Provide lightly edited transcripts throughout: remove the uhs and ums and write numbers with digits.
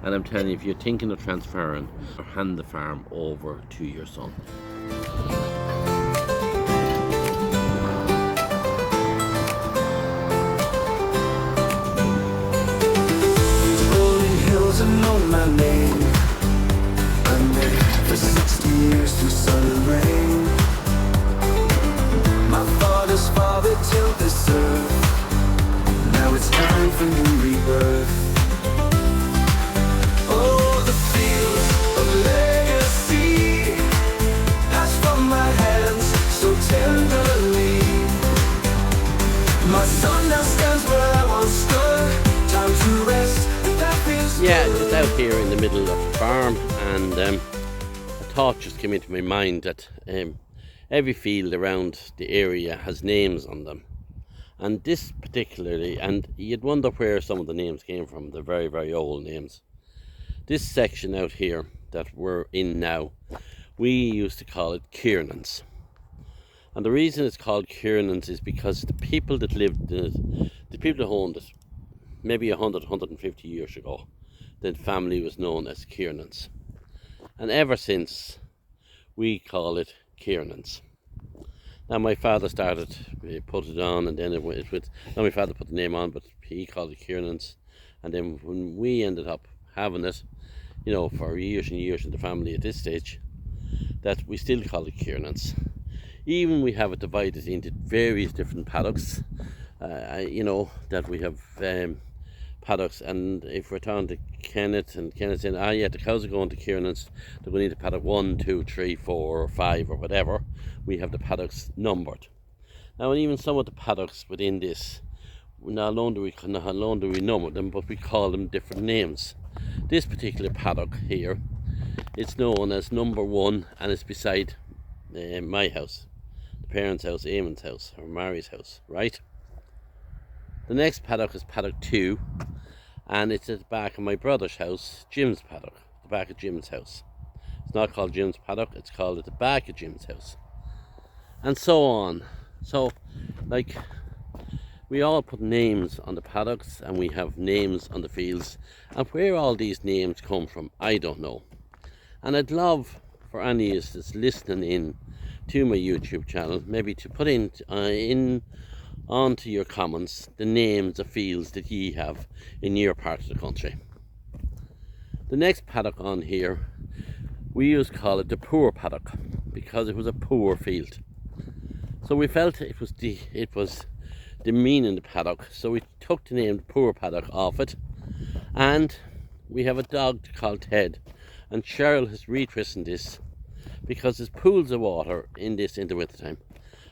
And I'm telling you, if you're thinking of transferring, hand the farm over to your son. Rolling hills and know my name. I'm there for 60 years through sun and rain. My father's father tilled this earth. Now it's time for new rebirth. Oh, the fields of legacy pass from my hands so tenderly. My son now stands where I once stood. Time to rest. That feels Yeah, good. just out here in the middle of the farm, and a thought just came into my mind that every field around the area has names on them. And this particularly, and you'd wonder where some of the names came from, the very, very old names. This section out here that we're in now, we used to call it Kiernan's. And the reason it's called Kiernan's is because the people that lived in it, the people that owned it, maybe 100, 150 years ago, the family was known as Kiernan's. And ever since, we call it Kiernan's. Now my father started, put it on, and then it went, now my father put the name on, but he called it Kiernan's. And then when we ended up having it, you know, for years and years in the family at this stage, that we still call it Kiernan's. Even we have it divided into various different paddocks, you know, that we have paddocks. And if we're talking to Kenneth, and Kenneth saying, yeah, the cows are going to Kiernan's, they're going into paddock 1, 2, 3, 4 or 5 or whatever, we have the paddocks numbered. Now, and even some of the paddocks within this, not only do we number them, but we call them different names. This particular paddock here, it's known as number 1, and it's beside my house, the parents' house, Eamon's house, or Mary's house, right? The next paddock is paddock 2, and it's at the back of my brother's house, Jim's paddock, the back of Jim's house. It's not called Jim's paddock, it's called at the back of Jim's house. And so on. So, like, we all put names on the paddocks, and we have names on the fields. And where all these names come from, I don't know. And I'd love for any of you that's listening in to my YouTube channel, maybe to put in onto your comments the names of fields that ye have in your part of the country. The next paddock on here, we used to call it the poor paddock because it was a poor field. So we felt it was demeaning the paddock, so we took the name the poor paddock off it. And we have a dog called Ted, and Cheryl has rechristened this because there's pools of water in the winter time.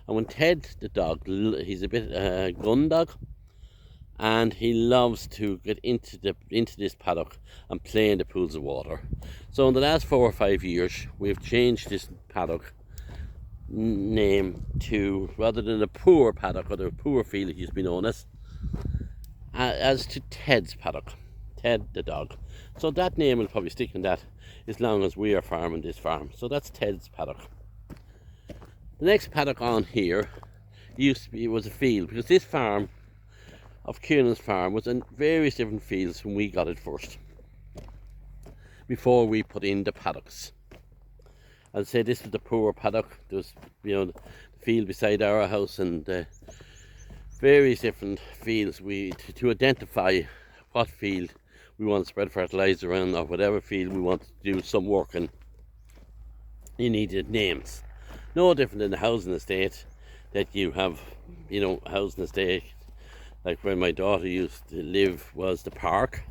And when Ted, the dog, he's a bit gun dog, and he loves to get into this paddock and play in the pools of water. So in the last 4 or 5 years, we've changed this paddock name to, rather than a poor paddock or the poor field he's been known as to Ted's paddock, Ted the dog. So that name will probably stick in that as long as we are farming this farm. So that's Ted's paddock. The next paddock on here was a field, because this farm of Kiernan's farm was in various different fields when we got it first, before we put in the paddocks. I'd say this was the poor paddock. There was, you know, the field beside our house, and various different fields to identify what field we want to spread fertilizer on, or whatever field we want to do some work in. You needed names. No different than the housing estate that you have, you know, housing estate like where my daughter used to live was the park,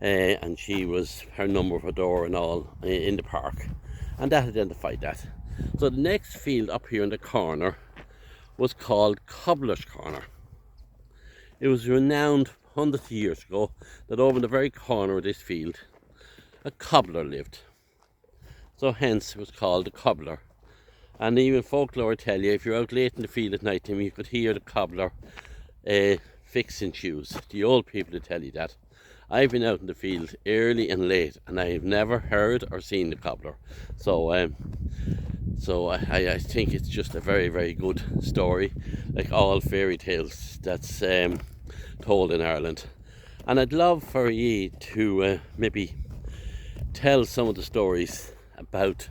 and she was, her number of her door and all in the park, and that identified that. So the next field up here in the corner was called Cobbler's Corner. It was renowned hundreds of years ago that over in the very corner of this field a cobbler lived, so hence it was called the cobbler. And even Folklore tell you, if you're out late in the field at night time, you could hear the cobbler fixing shoes. The old people would tell you that. I've been out in the field early and late, and I've never heard or seen the cobbler. So I think it's just a very, very good story, like all fairy tales that's told in Ireland. And I'd love for you to maybe tell some of the stories about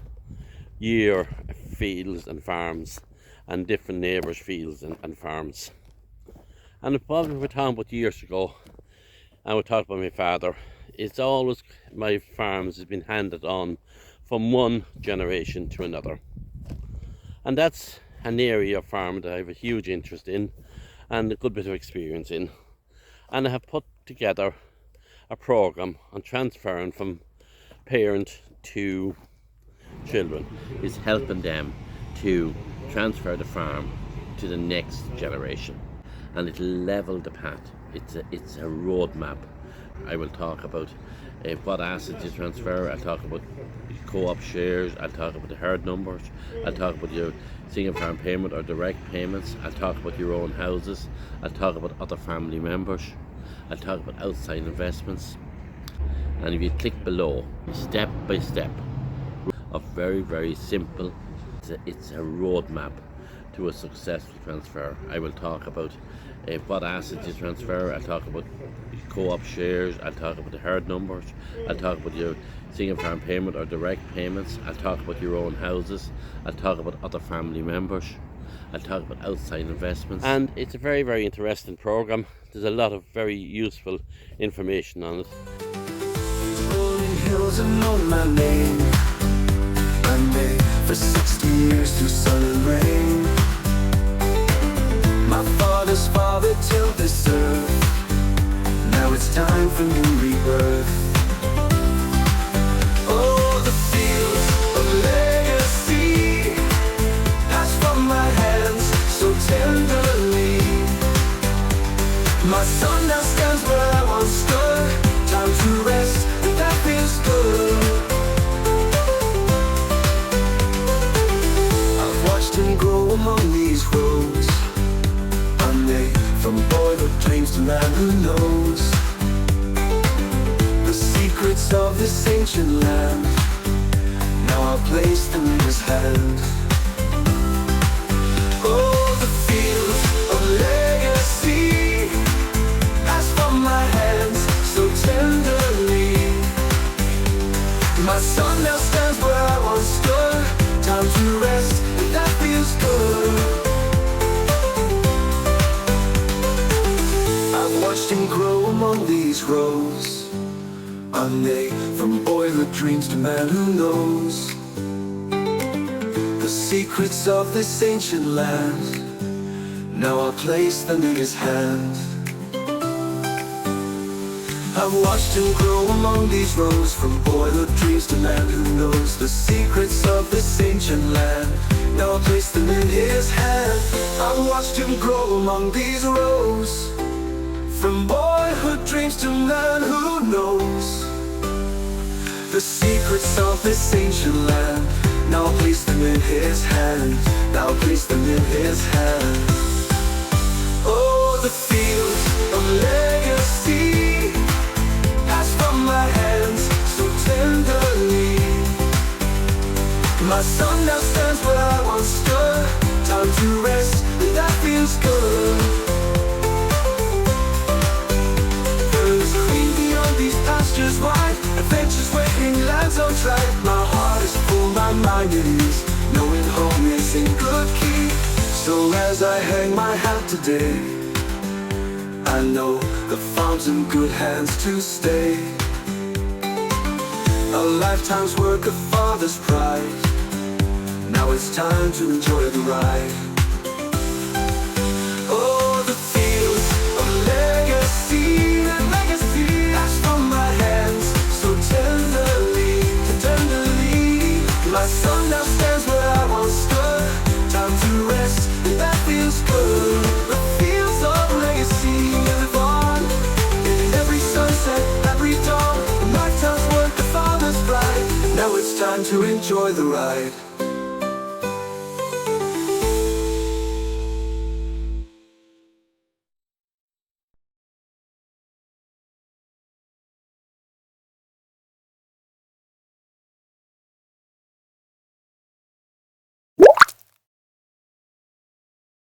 your fields and farms and different neighbours' fields and farms. And probably we're talking about years ago, and we're talking about my father. It's always, my farms has been handed on from one generation to another. And that's an area of farm that I have a huge interest in and a good bit of experience in. And I have put together a program on transferring from parent to children. Is helping them to transfer the farm to the next generation, and it'll level the path. It's a roadmap. I will talk about what assets you transfer. I'll talk about co-op shares. I'll talk about the herd numbers. I'll talk about your single farm payment or direct payments. I'll talk about your own houses. I'll talk about other family members. I'll talk about outside investments. And if you click below, step by step, of very, very simple, it's a roadmap to a successful transfer. I will talk about what assets you transfer. I'll talk about co-op shares. I'll talk about the herd numbers. I'll talk about your single farm payment or direct payments. I'll talk about your own houses. I'll talk about other family members. I'll talk about outside investments. And it's a very, very interesting program. There's a lot of very useful information on it. Rolling hills have known my name. I made for 60 years through sun and rain. My father's father tilled this earth. Now it's time for new rebirth. Oh, the fields of legacy pass from my hands so tenderly. My son now stands where I once stood. Time to rest, and that feels good. I've watched him grow among these rows. One day, from boyhood dreams to man who knows the secrets of this ancient land. Now I'll place them in his hand. Oh, the fields of legacy pass from my hands so tenderly. My son now stands where I once stood. Time to rest, and that feels good. I've watched him grow among these rows. One day, from boyhood dreams to man who knows the secrets of this ancient land. Now I'll place them in his hand. I've watched him grow among these rows. From boyhood dreams to man who knows the secrets of this ancient land. Now I'll place them in his hand. I've watched him grow among these rows. From boyhood dreams to man who knows the secrets of this ancient land. Now I'll place them in his hand. Now I'll place them in his hand. Oh, the fields of legacy pass from my hands so tenderly. My son now stands where I once stood. Time to rest, and that feels good. There's green beyond these pastures wide, adventures waiting, lands untried. My heart is full, my mind at ease, knowing home is in good key. So as I hang my hat today, I know the farm's in good hands to stay. A lifetime's work of father's pride. Now it's time to enjoy the ride. Oh, the fields of legacy, and legacy pass from my hands so tenderly, tenderly. My son now stands where I once stood. Time to rest, and that feels good. The fields of legacy live on in every sunset, every dawn. A lifetime's work of father's pride. Now it's time to enjoy the ride.